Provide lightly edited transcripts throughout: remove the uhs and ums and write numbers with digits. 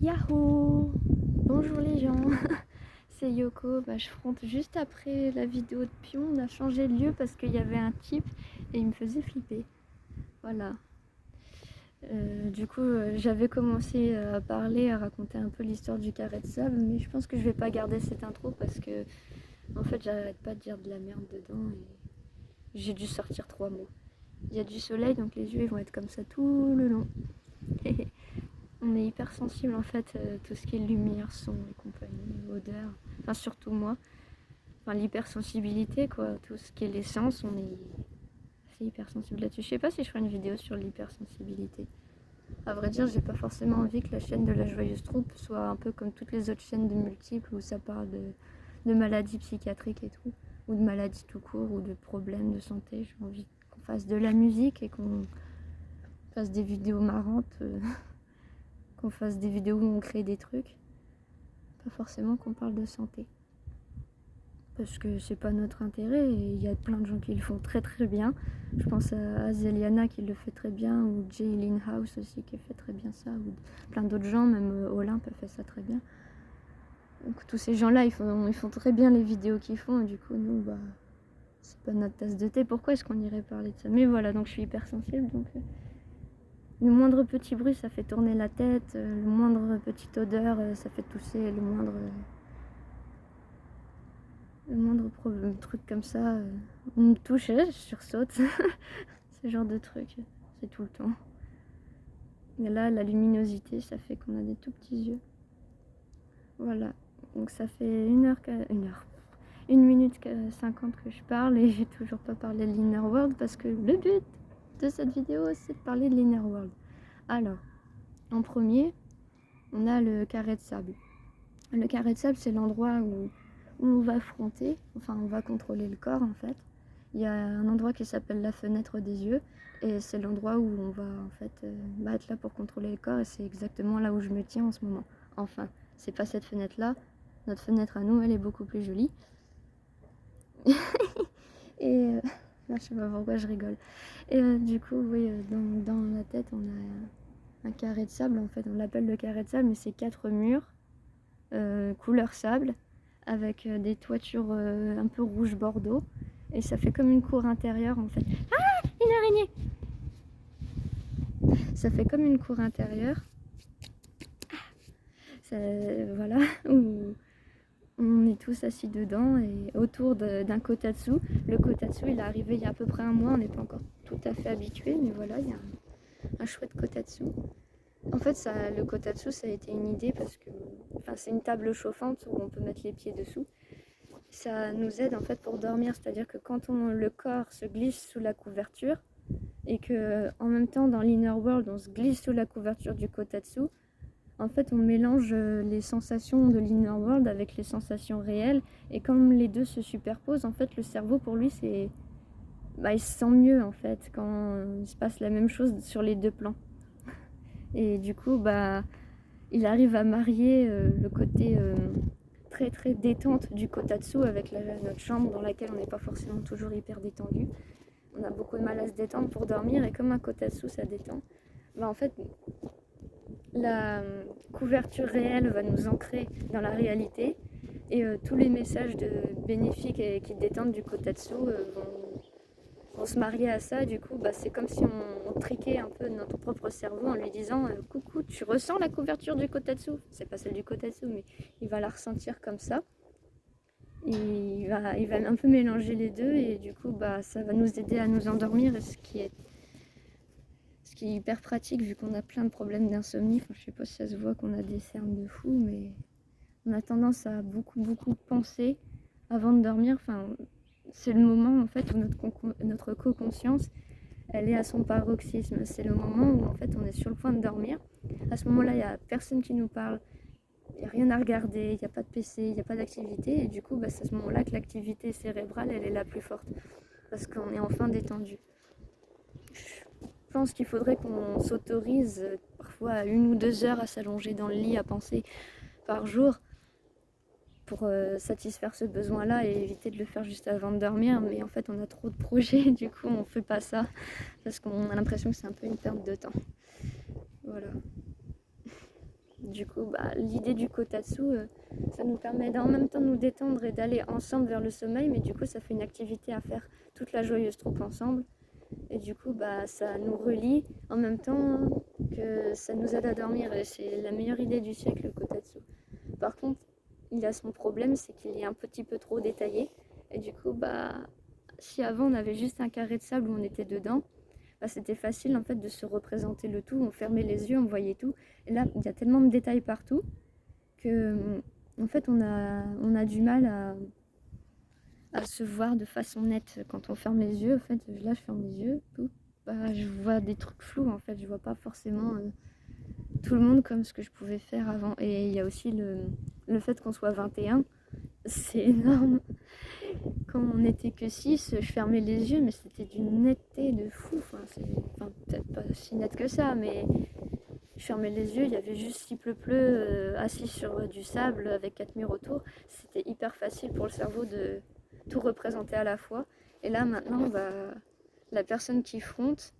Yahoo! Bonjour les gens, c'est Yoko. Je fronte juste après la vidéo de Pion. On a changé de lieu parce qu'il y avait un type et il me faisait flipper. Voilà. Du coup, j'avais commencé à parler, à raconter un peu l'histoire du carré de sable, mais je pense que je vais pas garder cette intro parce que, en fait, j'arrête pas de dire de la merde dedans et j'ai dû sortir 3 mots. Il y a du soleil, donc les yeux ils vont être comme ça tout le long. On est hyper sensible en fait, tout ce qui est lumière, son et compagnie, odeur, enfin surtout moi, enfin l'hypersensibilité quoi, tout ce qui est les sens, on est assez hypersensible là-dessus. Je sais pas si je ferai une vidéo sur l'hypersensibilité. À vrai dire, j'ai pas forcément envie que la chaîne de la Joyeuse Troupe soit un peu comme toutes les autres chaînes de multiples où ça parle de maladies psychiatriques et tout, ou de maladies tout court, ou de problèmes de santé. J'ai envie qu'on fasse de la musique et qu'on fasse des vidéos marrantes. Qu'on fasse des vidéos où on crée des trucs, pas forcément qu'on parle de santé. Parce que c'est pas notre intérêt et il y a plein de gens qui le font très très bien. Je pense à Zeliana qui le fait très bien, ou Jaylin House aussi qui fait très bien ça, ou plein d'autres gens, même Olympe fait ça très bien. Donc tous ces gens-là, ils font très bien les vidéos qu'ils font et du coup nous, c'est pas notre tasse de thé. Pourquoi est-ce qu'on irait parler de ça? Mais voilà, donc je suis hypersensible, donc le moindre petit bruit, ça fait tourner la tête. Le moindre petite odeur, ça fait tousser. Le moindre truc comme ça, on me touche, je sursaute. Ce genre de truc, c'est tout le temps. Et là, la luminosité, ça fait qu'on a des tout petits yeux. Voilà. Donc ça fait 1 minute 50 que je parle et j'ai toujours pas parlé de l'Inner World parce que le but de cette vidéo, c'est de parler de l'Inner World. Alors, en premier, on a le carré de sable. Le carré de sable, c'est l'endroit où on va affronter, enfin on va contrôler le corps en fait. Il y a un endroit qui s'appelle la fenêtre des yeux et c'est l'endroit où on va en fait être là pour contrôler le corps et c'est exactement là où je me tiens en ce moment. Enfin, c'est pas cette fenêtre là, notre fenêtre à nous elle est beaucoup plus jolie. Et je sais pas pourquoi je rigole. Et du coup, oui, dans la tête on a un carré de sable en fait, on l'appelle le carré de sable mais c'est 4 murs couleur sable avec des toitures un peu rouge bordeaux et ça fait comme une cour intérieure en fait. Ah, une araignée! Ça fait comme une cour intérieure, ça, voilà, où on est tous assis dedans et autour d'un kotatsu. Le kotatsu il est arrivé il y a à peu près un mois, on n'est pas encore tout à fait habitué mais voilà, il y a un chouette kotatsu. En fait, le kotatsu, ça a été une idée parce que c'est une table chauffante où on peut mettre les pieds dessous. Ça nous aide en fait pour dormir, c'est-à-dire que quand le corps se glisse sous la couverture et que en même temps dans l'inner world on se glisse sous la couverture du kotatsu, en fait on mélange les sensations de l'inner world avec les sensations réelles et comme les deux se superposent, en fait le cerveau pour lui il se sent mieux en fait quand il se passe la même chose sur les deux plans. Et du coup il arrive à marier le côté très très détente du kotatsu avec notre chambre dans laquelle on n'est pas forcément toujours hyper détendu. On a beaucoup de mal à se détendre pour dormir et comme un kotatsu ça détend, en fait la couverture réelle va nous ancrer dans la réalité et tous les messages bénéfiques et qui détendent du kotatsu vont se marier à ça. Du coup c'est comme si on triquait un peu notre propre cerveau en lui disant coucou, tu ressens la couverture du kotatsu? C'est pas celle du kotatsu mais il va la ressentir comme ça. Et il va un peu mélanger les deux et du coup ça va nous aider à nous endormir, ce qui est hyper pratique vu qu'on a plein de problèmes d'insomnie. Enfin, je sais pas si ça se voit qu'on a des cernes de fou, mais on a tendance à beaucoup penser avant de dormir. Enfin, c'est le moment en fait où notre co-conscience elle est à son paroxysme. C'est le moment où en fait on est sur le point de dormir. À ce moment-là, il n'y a personne qui nous parle. Il n'y a rien à regarder, il n'y a pas de PC, il n'y a pas d'activité. Et du coup, c'est à ce moment-là que l'activité cérébrale, elle est la plus forte. Parce qu'on est enfin détendu. Je pense qu'il faudrait qu'on s'autorise parfois 1 ou 2 heures à s'allonger dans le lit, à penser par jour pour satisfaire ce besoin-là et éviter de le faire juste avant de dormir. Mais en fait, on a trop de projets, du coup, on fait pas ça. Parce qu'on a l'impression que c'est un peu une perte de temps. Voilà. Du coup, l'idée du kotatsu, ça nous permet en même temps de nous détendre et d'aller ensemble vers le sommeil, mais du coup, ça fait une activité à faire toute la joyeuse troupe ensemble. Et du coup, ça nous relie en même temps que ça nous aide à dormir. Et c'est la meilleure idée du siècle, le kotatsu. Par contre, il a son problème, c'est qu'il est un petit peu trop détaillé. Et du coup, si avant on avait juste un carré de sable où on était dedans, c'était facile en fait de se représenter le tout. On fermait les yeux, on voyait tout. Et là, il y a tellement de détails partout que en fait on a du mal à se voir de façon nette quand on ferme les yeux. En fait, là, je ferme les yeux, je vois des trucs flous. En fait, je vois pas forcément tout le monde comme ce que je pouvais faire avant. Et il y a aussi le fait qu'on soit 21, c'est énorme. Quand on n'était que 6, je fermais les yeux, mais c'était d'une netteté de fou. Peut-être pas si net que ça, mais je fermais les yeux, il y avait juste Ciple-Pleu assis sur du sable avec 4 murs autour. C'était hyper facile pour le cerveau de tout représenter à la fois. Et là, maintenant, la personne qui fronte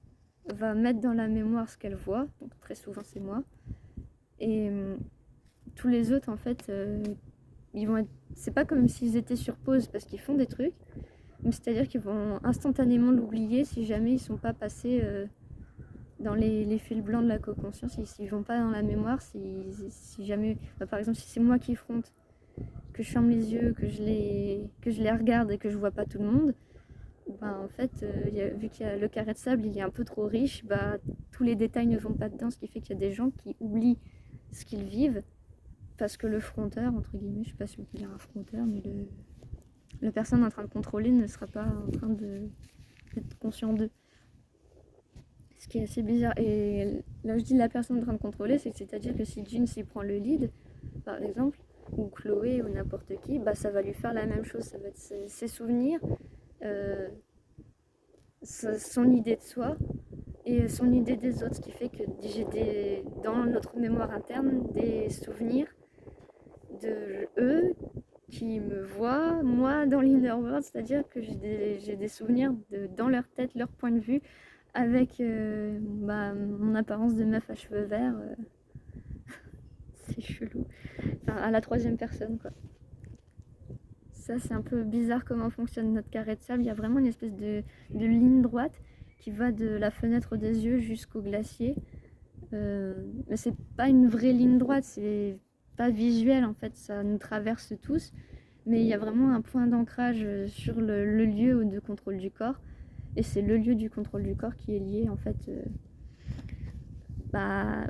va mettre dans la mémoire ce qu'elle voit. Donc, très souvent, c'est moi. Et tous les autres, en fait, ils vont être... C'est pas comme s'ils étaient sur pause parce qu'ils font des trucs, mais c'est-à-dire qu'ils vont instantanément l'oublier si jamais ils sont pas passés dans les fils blancs de la co-conscience. S'ils vont pas dans la mémoire, si jamais, par exemple, si c'est moi qui fronte, que je ferme les yeux, que je les regarde et que je vois pas tout le monde, en fait, vu qu'il y a le carré de sable, il est un peu trop riche, tous les détails ne vont pas dedans, ce qui fait qu'il y a des gens qui oublient ce qu'ils vivent parce que le fronteur, entre guillemets, je sais pas si on peut dire un fronteur, mais la personne en train de contrôler ne sera pas en train d'être conscient d'eux. Ce qui est assez bizarre. Et là, je dis la personne en train de contrôler, c'est-à-dire que si Jin s'y prend le lead, par exemple, ou Chloé ou n'importe qui, ça va lui faire la même chose. Ça va être ses souvenirs, son idée de soi et son idée des autres. Ce qui fait que j'ai dans notre mémoire interne des souvenirs de eux qui me voient, moi, dans l'inner world, c'est-à-dire que j'ai des souvenirs dans leur tête, leur point de vue, avec mon apparence de meuf à cheveux verts. C'est chelou. Enfin, à la troisième personne, quoi. Ça, c'est un peu bizarre comment fonctionne notre carré de sable. Il y a vraiment une espèce de ligne droite qui va de la fenêtre des yeux jusqu'au glacier. Mais c'est pas une vraie ligne droite, c'est pas visuel en fait, ça nous traverse tous. Mais il y a vraiment un point d'ancrage sur le lieu de contrôle du corps. Et c'est le lieu du contrôle du corps qui est lié en fait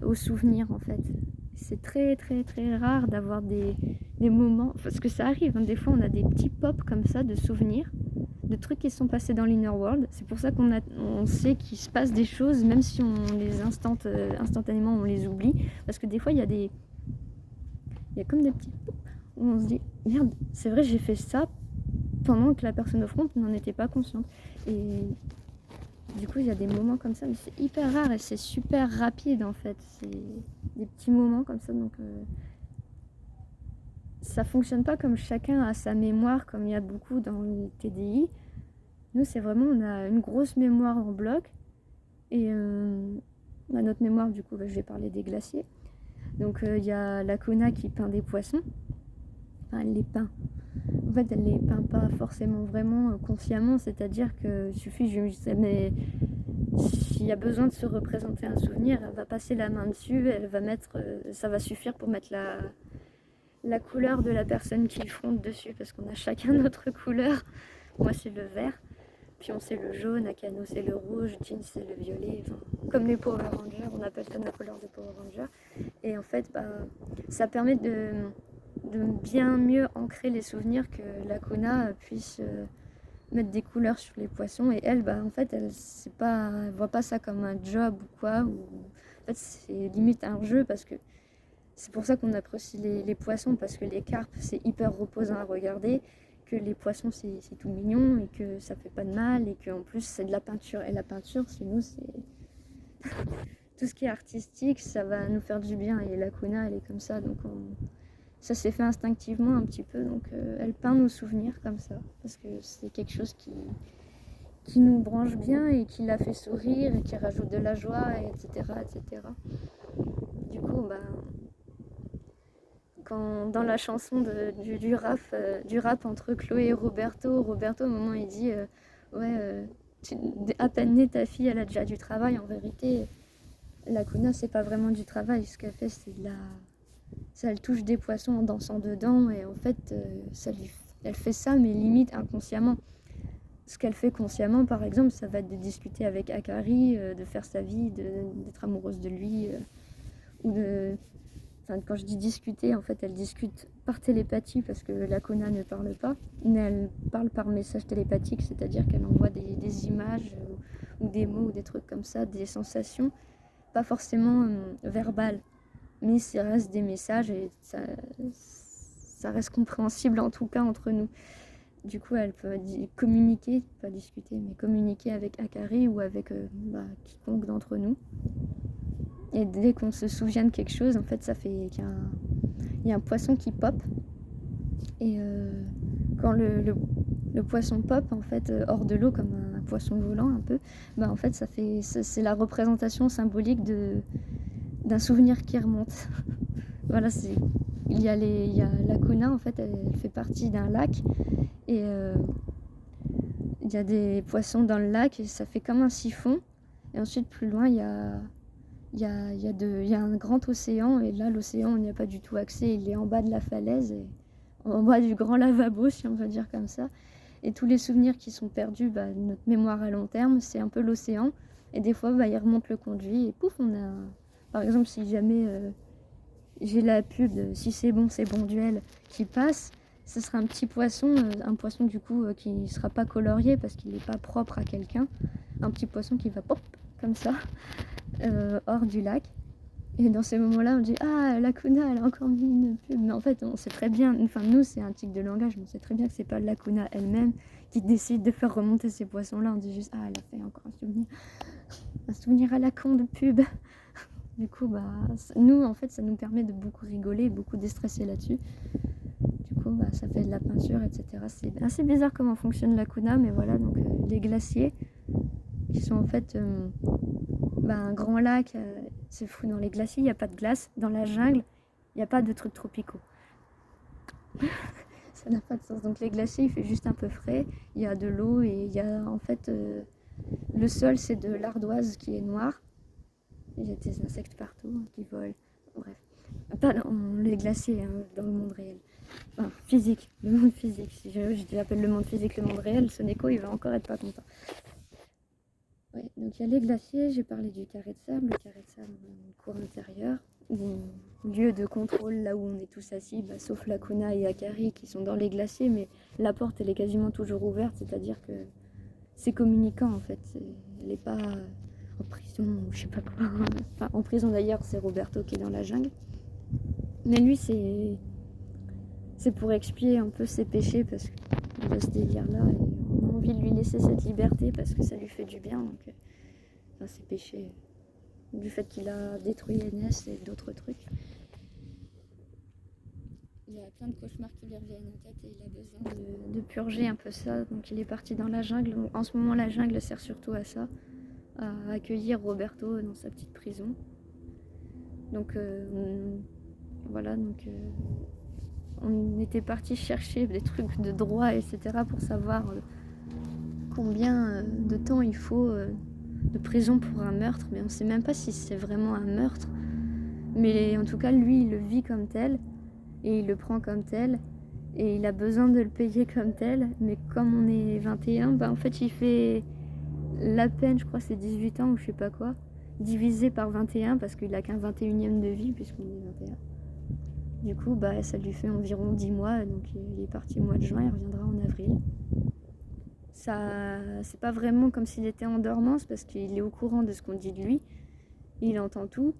au souvenir en fait. C'est très très très rare d'avoir des moments, parce que ça arrive, des fois on a des petits pops comme ça de souvenirs, de trucs qui sont passés dans l'inner world. C'est pour ça on sait qu'il se passe des choses, même si on les instantanément on les oublie, parce que des fois il y a comme des petits pops où on se dit merde, c'est vrai j'ai fait ça pendant que la personne au front n'en était pas consciente. Et du coup, il y a des moments comme ça, mais c'est hyper rare et c'est super rapide en fait. C'est des petits moments comme ça, donc ça fonctionne pas comme chacun a sa mémoire, comme il y a beaucoup dans le TDI. Nous, c'est vraiment, on a une grosse mémoire en bloc et notre mémoire, du coup, je vais parler des glaciers. Donc, il y a la Kona qui peint des poissons. Enfin, elle les peint. En fait, elle les peint pas forcément vraiment consciemment, c'est-à-dire que suffit, mais s'il y a besoin de se représenter un souvenir, elle va passer la main dessus, elle va mettre, ça va suffire pour mettre la couleur de la personne qui fronte dessus, parce qu'on a chacun notre couleur. Moi, c'est le vert, puis on sait le jaune, Akano c'est le rouge, Jin c'est le violet, enfin, comme les Power Rangers, on appelle ça la couleur des Power Rangers. Et en fait, ça permet de bien mieux ancrer les souvenirs, que la Kona puisse mettre des couleurs sur les poissons. Et elle, en fait, elle voit pas ça comme un job ou quoi. En fait, c'est limite un jeu, parce que c'est pour ça qu'on apprécie les poissons, parce que les carpes, c'est hyper reposant à regarder, que les poissons, c'est tout mignon et que ça fait pas de mal et qu'en plus, c'est de la peinture. Et la peinture, chez nous, c'est... tout ce qui est artistique, ça va nous faire du bien. Et la Kuna, elle est comme ça, donc ça s'est fait instinctivement un petit peu. Donc elle peint nos souvenirs comme ça, parce que c'est quelque chose qui nous branche bien et qui la fait sourire et qui rajoute de la joie, etc. etc. Du coup, dans la chanson du rap entre Chloé et Roberto, au moment il dit ouais, à peine née ta fille, elle a déjà du travail. En vérité, la Kuna, c'est pas vraiment du travail. Ce qu'elle fait, c'est de la... Ça, elle touche des poissons en dansant dedans, et en fait, elle fait ça, mais limite inconsciemment. Ce qu'elle fait consciemment, par exemple, ça va être de discuter avec Akari, de faire sa vie, d'être amoureuse de lui, ou de... Enfin, quand je dis discuter, en fait, elle discute par télépathie parce que la Kona ne parle pas, mais elle parle par message télépathique, c'est-à-dire qu'elle envoie des images ou des mots ou des trucs comme ça, des sensations, pas forcément verbales, mais ça reste des messages et ça reste compréhensible en tout cas entre nous. Du coup, elle peut communiquer, pas discuter, mais communiquer avec Akari ou avec quiconque d'entre nous. Et dès qu'on se souvient de quelque chose, en fait, ça fait qu'il y a un poisson qui pop. Et quand le poisson pop, en fait, hors de l'eau, comme un poisson volant un peu, en fait, c'est la représentation symbolique d'un souvenir qui remonte. Voilà, il y a la Kuna, en fait, elle fait partie d'un lac. Et il y a des poissons dans le lac et ça fait comme un siphon. Et ensuite, plus loin, il y a un grand océan, et là l'océan on n'y a pas du tout accès, il est en bas de la falaise, et en bas du grand lavabo si on veut dire comme ça, et tous les souvenirs qui sont perdus, notre mémoire à long terme, c'est un peu l'océan, et des fois il remonte le conduit et pouf, on a, par exemple, si jamais j'ai la pub de si c'est bon duel qui passe, ce sera un petit poisson, un poisson du coup qui ne sera pas colorié parce qu'il n'est pas propre à quelqu'un, un petit poisson qui va pop comme ça hors du lac. Et dans ces moments-là, on dit ah, la Kuna, elle a encore mis une pub. Mais en fait, on sait très bien, enfin nous, c'est un tic de langage, mais on sait très bien que c'est pas la Kuna elle-même qui décide de faire remonter ces poissons-là. On dit juste ah, elle a fait encore un souvenir à la con de pub. Du coup, nous, en fait, ça nous permet de beaucoup rigoler, beaucoup déstresser là-dessus. Du coup, ça fait de la peinture, etc. C'est assez bizarre comment fonctionne la Kuna, mais voilà, donc les glaciers, qui sont en fait un grand lac, c'est fou, dans les glaciers, il n'y a pas de glace. Dans la jungle, il n'y a pas de trucs tropicaux. Ça n'a pas de sens. Donc les glaciers, il fait juste un peu frais, il y a de l'eau et il y a en fait... le sol, c'est de l'ardoise qui est noire. Il y a des insectes partout qui volent. Bref. Pas dans les glaciers, dans le monde réel. Enfin, physique, le monde physique. Si je l'appelle le monde physique, le monde réel, ce Neko, il va encore être pas content. Ouais, donc il y a les glaciers, j'ai parlé du carré de sable. Le carré de sable, une cour intérieure, lieu de contrôle, là où on est tous assis, sauf la Kuna et Akari qui sont dans les glaciers, mais la porte elle est quasiment toujours ouverte, c'est-à-dire que c'est communicant en fait. Elle n'est pas en prison ou je sais pas quoi. Enfin, en prison d'ailleurs, c'est Roberto qui est dans la jungle. Mais lui, c'est pour expier un peu ses péchés parce qu'il a ce délire-là et on a envie de lui laisser cette liberté parce que ça lui fait du bien. Donc, ses péchés du fait qu'il a détruit NS et d'autres trucs. Il a plein de cauchemars qui lui reviennent en tête et il a besoin de purger un peu ça. Donc il est parti dans la jungle. En ce moment, la jungle sert surtout à ça, à accueillir Roberto dans sa petite prison. Donc voilà, donc on était parti chercher des trucs de droit, etc. pour savoir combien de temps il faut de prison pour un meurtre. Mais on ne sait même pas si c'est vraiment un meurtre. Mais en tout cas, lui, il le vit comme tel. Et il le prend comme tel, et il a besoin de le payer comme tel, mais comme on est 21, en fait il fait la peine, je crois c'est 18 ans ou je sais pas quoi, divisé par 21 parce qu'il a qu'un 21e de vie puisqu'on est 21. Du coup ça lui fait environ 10 mois, donc il est parti au mois de juin, il reviendra en avril. Ça, c'est pas vraiment comme s'il était en dormance parce qu'il est au courant de ce qu'on dit de lui, il entend tout.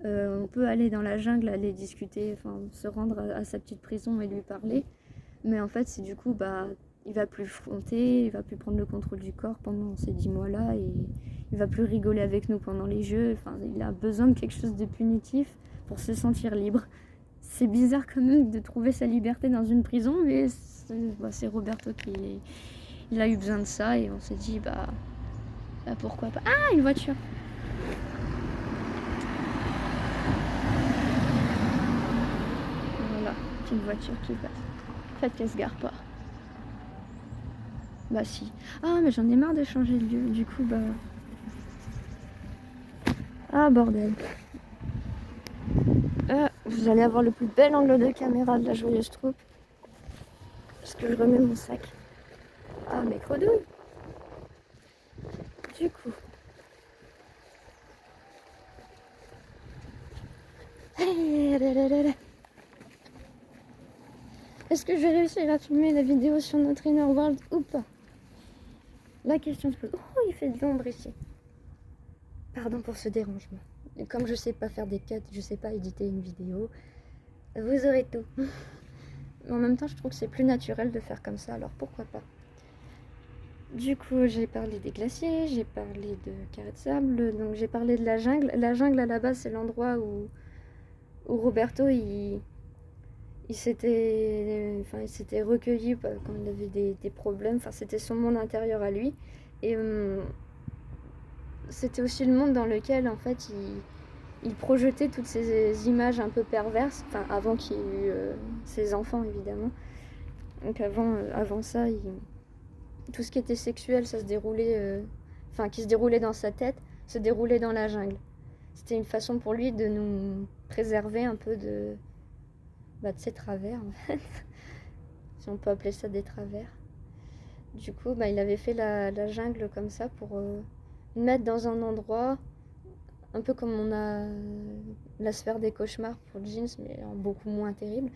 On peut aller dans la jungle, aller discuter, enfin se rendre à sa petite prison et lui parler. Mais en fait, c'est du coup, il va plus fronter, il va plus prendre le contrôle du corps pendant ces 10 mois-là et il va plus rigoler avec nous pendant les jeux. Enfin, il a besoin de quelque chose de punitif pour se sentir libre. C'est bizarre quand même de trouver sa liberté dans une prison, mais c'est Roberto il a eu besoin de ça et on s'est dit, pourquoi pas. Ah, une voiture! Voilà. petite voiture qui passe. Faites qu'elle se gare pas. Bah si. Ah mais j'en ai marre de changer de lieu. Du coup bah... Ah bordel. Vous allez avoir le plus bel angle de caméra de la joyeuse troupe. Parce que je remets mon sac. Ah mais credouille. Du coup. Est-ce que je vais réussir à filmer la vidéo sur notre Inner World ou pas? La question se pose. Oh, il fait de l'ombre ici. Pardon pour ce dérangement. Et comme je sais pas faire des cuts, je sais pas éditer une vidéo, vous aurez tout. Mais en même temps, je trouve que c'est plus naturel de faire comme ça, alors pourquoi pas. Du coup, j'ai parlé des glaciers, j'ai parlé de carré de sable, donc j'ai parlé de la jungle. La jungle, à la base, c'est l'endroit où Roberto, il s'était recueilli quand il avait des problèmes. Enfin, c'était son monde intérieur à lui. Et c'était aussi le monde dans lequel, en fait, il projetait toutes ces images un peu perverses. Enfin, avant qu'il y ait eu ses enfants, évidemment. Donc avant ça, tout ce qui était sexuel, ça se déroulait... qui se déroulait dans sa tête, se déroulait dans la jungle. C'était une façon pour lui de nous préserver un peu de ses travers, en fait. Si on peut appeler ça des travers. Du coup, il avait fait la jungle comme ça pour mettre dans un endroit, un peu comme on a la sphère des cauchemars pour Jeans, mais en beaucoup moins terrible.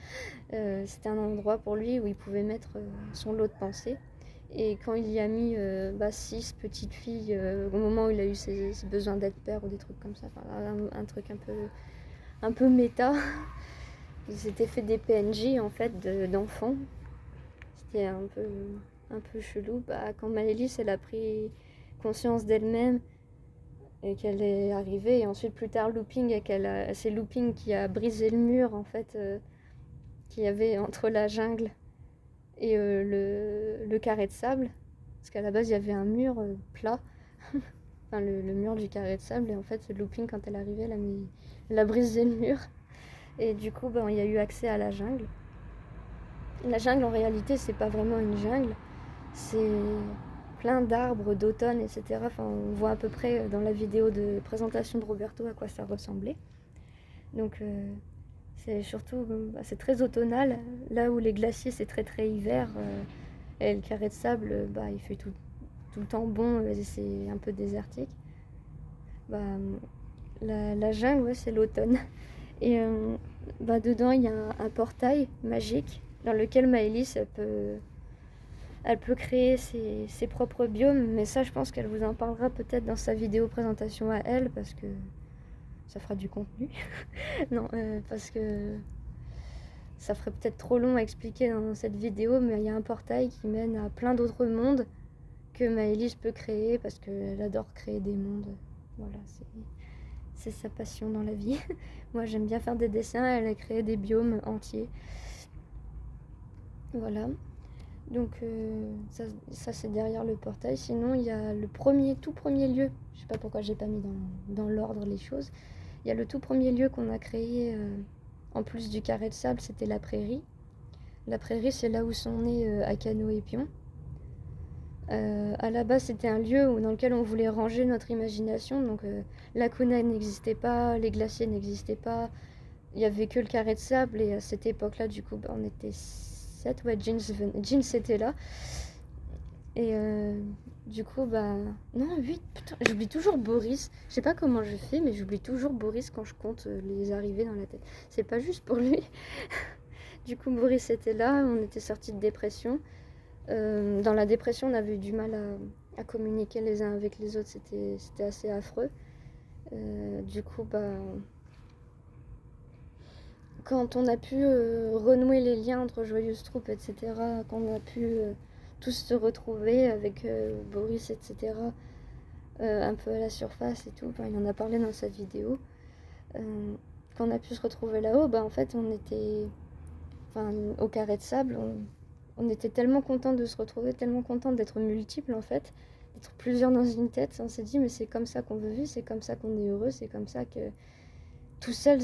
C'était un endroit pour lui où il pouvait mettre son lot de pensées. Et quand il y a mis 6 petites filles, au moment où il a eu ses besoins d'être père ou des trucs comme ça, un truc un peu méta, il s'était fait des PNJ en fait d'enfants. C'était un peu chelou. Quand Maëlys elle a pris conscience d'elle-même et qu'elle est arrivée, et ensuite plus tard Looping, et c'est Looping qui a brisé le mur en fait qu'il y avait entre la jungle et le carré de sable, parce qu'à la base il y avait un mur plat, enfin le mur du carré de sable, et en fait Looping, quand elle est arrivée, elle a brisé le mur, et du coup il y a eu accès à la jungle. La jungle, en réalité, c'est pas vraiment une jungle, c'est plein d'arbres d'automne, etc. Enfin, on voit à peu près dans la vidéo de présentation de Roberto à quoi ça ressemblait. Donc c'est surtout, c'est très automnal, là où les glaciers c'est très très hiver, et le carré de sable, il fait tout le temps bon, et c'est un peu désertique. La jungle, ouais, c'est l'automne. Et dedans, il y a un portail magique dans lequel Maëlys, elle peut créer ses propres biomes. Mais ça, je pense qu'elle vous en parlera peut-être dans sa vidéo présentation à elle, parce que ça fera du contenu. Non, parce que ça ferait peut-être trop long à expliquer dans cette vidéo, mais il y a un portail qui mène à plein d'autres mondes que Maëlys peut créer, parce qu'elle adore créer des mondes. Voilà, c'est sa passion dans la vie. Moi, j'aime bien faire des dessins, elle a créé des biomes entiers. Voilà. Donc, ça c'est derrière le portail. Sinon, il y a tout premier lieu. Je sais pas pourquoi j'ai pas mis dans l'ordre les choses. Il y a le tout premier lieu qu'on a créé, en plus du carré de sable, c'était la prairie. La prairie, c'est là où sont nés Akano et Pion. À la base, c'était un lieu dans lequel on voulait ranger notre imagination. Donc, la Kuna n'existait pas, les glaciers n'existaient pas. Il n'y avait que le carré de sable. Et à cette époque-là, du coup, on était 7. Ouais, Jeans était là. Et du coup, non, 8. Putain, j'oublie toujours Boris. Je sais pas comment je fais, mais j'oublie toujours Boris quand je compte les arrivées dans la tête. C'est pas juste pour lui. Du coup, Boris était là. On était sortis de dépression. Dans la dépression, on avait eu du mal à communiquer les uns avec les autres, c'était assez affreux. Du coup, quand on a pu renouer les liens entre Joyeuse Troupe, etc., quand on a pu tous se retrouver avec Boris, etc., un peu à la surface et tout, il en a parlé dans sa vidéo. Quand on a pu se retrouver là-haut, en fait, on était au carré de sable, on était tellement contents de se retrouver, tellement contents d'être multiples en fait, d'être plusieurs dans une tête. On s'est dit mais c'est comme ça qu'on veut vivre, c'est comme ça qu'on est heureux, c'est comme ça tout seul,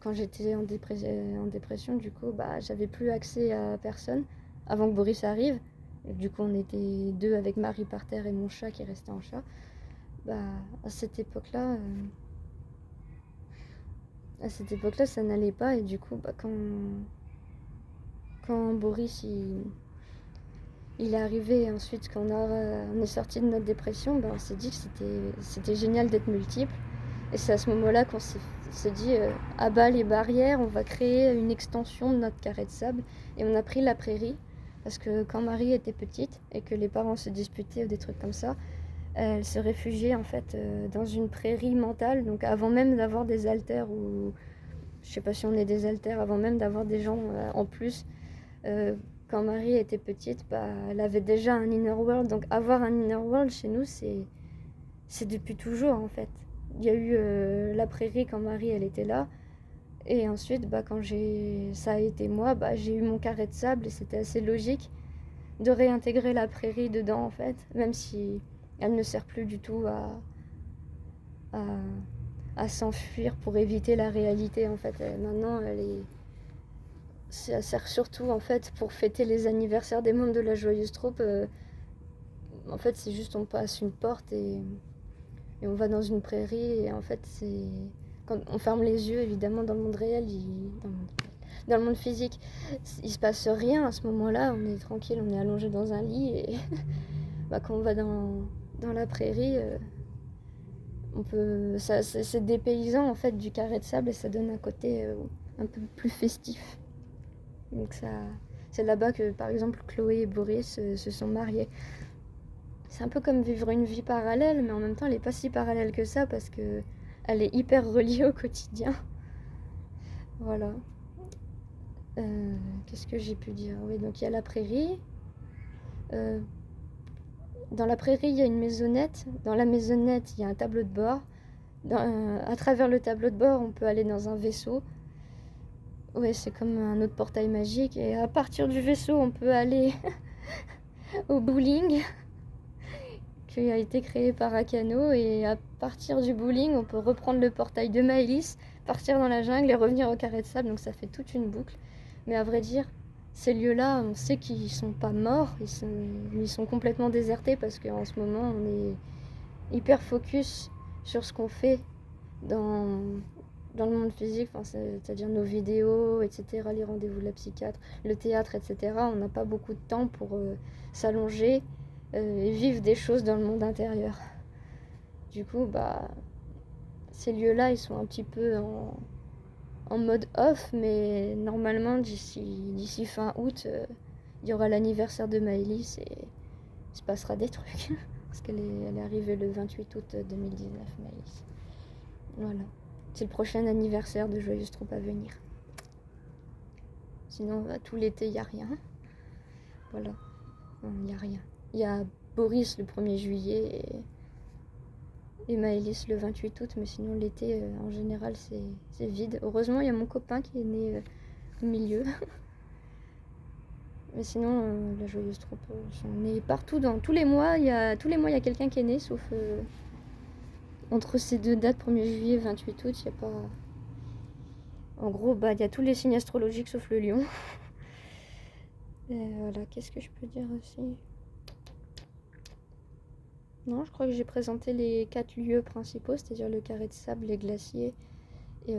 quand j'étais en dépression, du coup, bah, j'avais plus accès à personne avant que Boris arrive. Et du coup, on était deux avec Marie par terre et mon chat qui restait en chat. Bah, à cette époque-là, ça n'allait pas. Et du coup, bah, quand Boris il est arrivé et ensuite quand on est sorti de notre dépression, bah, on s'est dit que c'était génial d'être multiple. Et c'est à ce moment-là qu'on s'est dit, à bas les barrières, on va créer une extension de notre carré de sable. Et on a pris la prairie, parce que quand Marie était petite et que les parents se disputaient ou des trucs comme ça, elle se réfugiait en fait dans une prairie mentale. Donc avant même d'avoir des haltères, ou je sais pas si on est des haltères, avant même d'avoir des gens en plus, euh, quand Marie était petite, bah, elle avait déjà un inner world. Donc avoir un inner world chez nous, c'est depuis toujours en fait. Il y a eu la prairie quand Marie elle était là. Et ensuite, bah, quand ça a été moi, bah, j'ai eu mon carré de sable et c'était assez logique de réintégrer la prairie dedans en fait. Même si elle ne sert plus du tout à, à s'enfuir pour éviter la réalité en fait. Maintenant, ça sert surtout en fait pour fêter les anniversaires des membres de la Joyeuse Troupe. En fait, c'est juste on passe une porte et on va dans une prairie et en fait c'est quand on ferme les yeux évidemment dans le monde réel, dans le monde physique, il se passe rien à ce moment-là, on est tranquille, on est allongé dans un lit et bah, quand on va dans la prairie, on peut c'est dépaysant en fait du carré de sable et ça donne un côté un peu plus festif. Donc ça c'est là-bas que par exemple Chloé et Boris se sont mariés. C'est un peu comme vivre une vie parallèle, mais en même temps, elle n'est pas si parallèle que ça parce que elle est hyper reliée au quotidien. Voilà. Qu'est-ce que j'ai pu dire? Oui, donc il y a la prairie. Euh, dans la prairie, il y a une maisonnette. Dans la maisonnette, il y a un tableau de bord. À travers le tableau de bord, on peut aller dans un vaisseau. Ouais, c'est comme un autre portail magique. Et à partir du vaisseau, on peut aller au bowling, qui a été créé par Akano, et à partir du bowling on peut reprendre le portail de Maëlys, partir dans la jungle et revenir au carré de sable, donc ça fait toute une boucle. Mais à vrai dire, ces lieux-là, on sait qu'ils sont pas morts, ils sont complètement désertés parce qu'en ce moment on est hyper focus sur ce qu'on fait dans, dans le monde physique, enfin, c'est-à-dire nos vidéos, etc., les rendez-vous de la psychiatre, le théâtre, etc. On n'a pas beaucoup de temps pour s'allonger et vivre des choses dans le monde intérieur. Du coup, bah, ces lieux-là, ils sont un petit peu en mode off, mais normalement, d'ici fin août, il y aura l'anniversaire de Maëlys et il se passera des trucs. Parce qu'elle est arrivée le 28 août 2019, Maëlys. Voilà. C'est le prochain anniversaire de Joyeuse Troupe à venir. Sinon, tout l'été, il n'y a rien. Voilà. Il n'y a rien. Il y a Boris le 1er juillet et Maëlys le 28 août, mais sinon l'été, en général, c'est vide. Heureusement, il y a mon copain qui est né au milieu. Mais sinon, la Joyeuse Troupe sont nés partout. Dans tous les mois, il y a quelqu'un qui est né, sauf entre ces deux dates, 1er juillet et 28 août, il n'y a pas... En gros, bah, il y a tous les signes astrologiques sauf le lion. Et voilà, qu'est-ce que je peux dire aussi? Non, je crois que j'ai présenté les 4 lieux principaux, c'est-à-dire le carré de sable, les glaciers et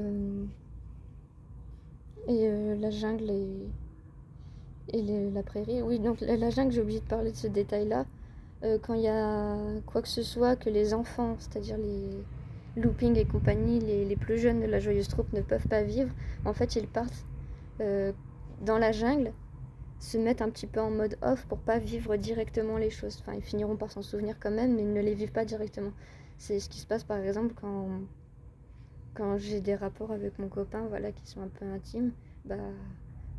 la jungle et la prairie. Oui, donc la jungle, j'ai oublié de parler de ce détail-là. Quand il y a quoi que ce soit que les enfants, c'est-à-dire les looping et compagnie, les plus jeunes de la Joyeuse Troupe ne peuvent pas vivre, en fait, ils partent dans la jungle, se mettent un petit peu en mode off pour pas vivre directement les choses. Enfin, ils finiront par s'en souvenir quand même, mais ils ne les vivent pas directement. C'est ce qui se passe par exemple quand j'ai des rapports avec mon copain, voilà, qui sont un peu intimes. Bah,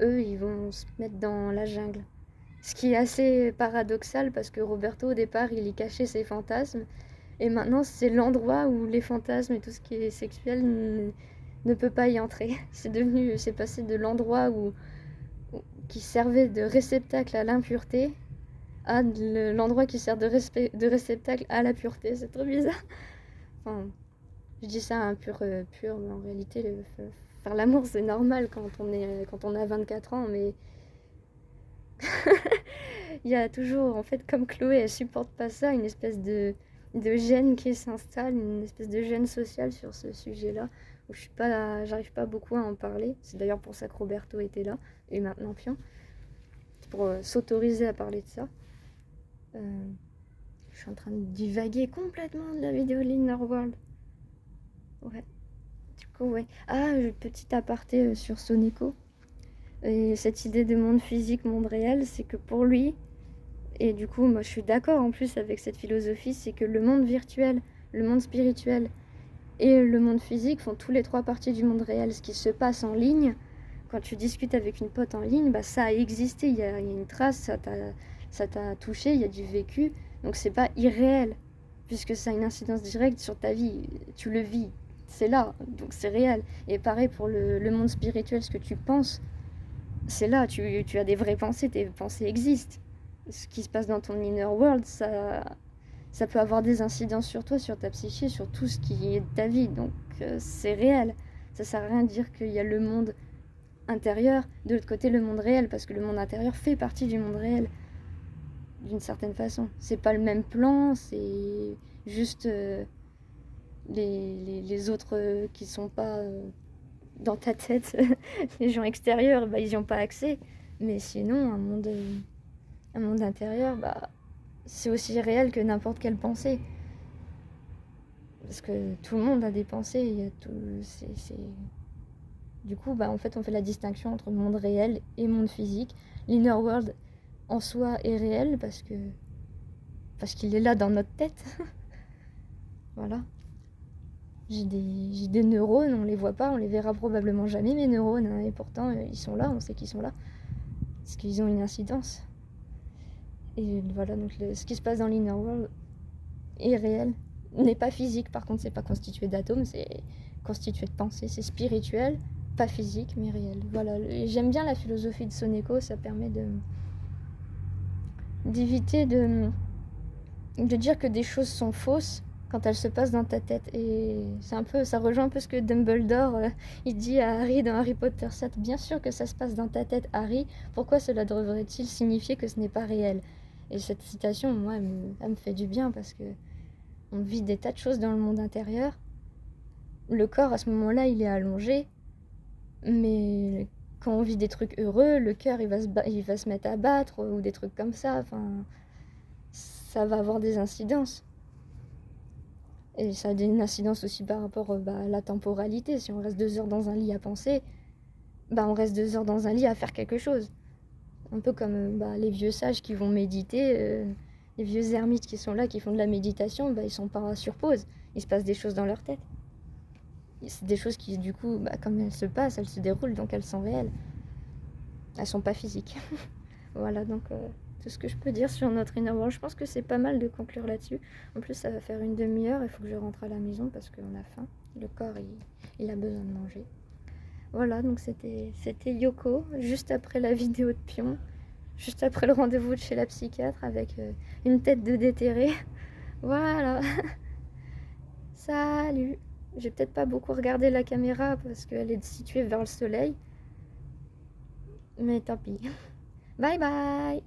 eux, ils vont se mettre dans la jungle. Ce qui est assez paradoxal parce que Roberto, au départ, il y cachait ses fantasmes. Et maintenant, c'est l'endroit où les fantasmes et tout ce qui est sexuel ne peut pas y entrer. C'est passé de l'endroit qui servait de réceptacle à l'impureté à l'endroit qui sert de réceptacle à la pureté. C'est trop bizarre. Enfin, Je dis ça un pur, mais en réalité, faire l'amour, c'est normal quand on a 24 ans, mais il y a toujours, en fait, comme Chloé, elle supporte pas ça, une espèce de gêne qui s'installe, une espèce de gêne sociale sur ce sujet-là, où j'arrive pas beaucoup à en parler. C'est d'ailleurs pour ça que Roberto était là, et maintenant Pion, pour s'autoriser à parler de ça. Je suis en train de divaguer complètement de la vidéo de l'Inner World. Ouais. Du coup, ouais. Ah, petit aparté sur Soneko. Et cette idée de monde physique, monde réel, c'est que pour lui, et du coup, moi je suis d'accord en plus avec cette philosophie, c'est que le monde virtuel, le monde spirituel et le monde physique font tous les trois parties du monde réel. Ce qui se passe en ligne, quand tu discutes avec une pote en ligne, bah, ça a existé, il y a une trace, ça t'a touché, il y a du vécu, donc c'est pas irréel, puisque ça a une incidence directe sur ta vie, tu le vis, c'est là, donc c'est réel. Et pareil pour le monde spirituel, ce que tu penses, c'est là, tu as des vraies pensées, tes pensées existent. Ce qui se passe dans ton inner world, ça peut avoir des incidences sur toi, sur ta psyché, sur tout ce qui est de ta vie, donc c'est réel. Ça sert à rien de dire qu'il y a le monde intérieur, de l'autre côté le monde réel, parce que le monde intérieur fait partie du monde réel, d'une certaine façon. C'est pas le même plan, c'est juste les autres qui sont pas dans ta tête, les gens extérieurs, bah, ils n'y ont pas accès. Mais sinon, un monde intérieur, bah, c'est aussi réel que n'importe quelle pensée. Parce que tout le monde a des pensées, il y a tout, Du coup, bah, en fait, on fait la distinction entre monde réel et monde physique. L'inner world, en soi, est réel parce qu'il est là dans notre tête. Voilà. J'ai des neurones, on les voit pas, on les verra probablement jamais, mes neurones, hein, et pourtant, ils sont là, on sait qu'ils sont là. Parce qu'ils ont une incidence. Et voilà, donc ce qui se passe dans l'inner world est réel. N'est pas physique, par contre, c'est pas constitué d'atomes, c'est constitué de pensées, c'est spirituel, pas physique, mais réel. Voilà, j'aime bien la philosophie de Soneko, ça permet d'éviter de dire que des choses sont fausses quand elles se passent dans ta tête. Et ça rejoint un peu ce que Dumbledore il dit à Harry dans Harry Potter 7. Bien sûr que ça se passe dans ta tête, Harry. Pourquoi cela devrait-il signifier que ce n'est pas réel? Et cette citation, moi, elle me fait du bien parce que on vit des tas de choses dans le monde intérieur. Le corps, à ce moment-là, il est allongé. Mais quand on vit des trucs heureux, le cœur, il va se mettre à battre ou des trucs comme ça. Enfin, ça va avoir des incidences. Et ça a une incidence aussi par rapport à la temporalité. Si on reste 2 heures dans un lit à penser, on reste 2 heures dans un lit à faire quelque chose. Un peu comme les vieux sages qui vont méditer, les vieux ermites qui sont là, qui font de la méditation, ils sont pas sur pause. Il se passe des choses dans leur tête. C'est des choses qui, du coup, comme elles se passent, elles se déroulent, donc elles sont réelles. Elles sont pas physiques. Voilà, donc tout ce que je peux dire sur notre inner world. Je pense que c'est pas mal de conclure là-dessus. En plus, ça va faire une demi-heure, il faut que je rentre à la maison parce qu'on a faim. Le corps, il a besoin de manger. Voilà, donc c'était Yoko, juste après la vidéo de Pion, juste après le rendez-vous de chez la psychiatre avec une tête de déterré. Voilà. Salut. J'ai peut-être pas beaucoup regardé la caméra parce qu'elle est située vers le soleil. Mais tant pis. Bye bye.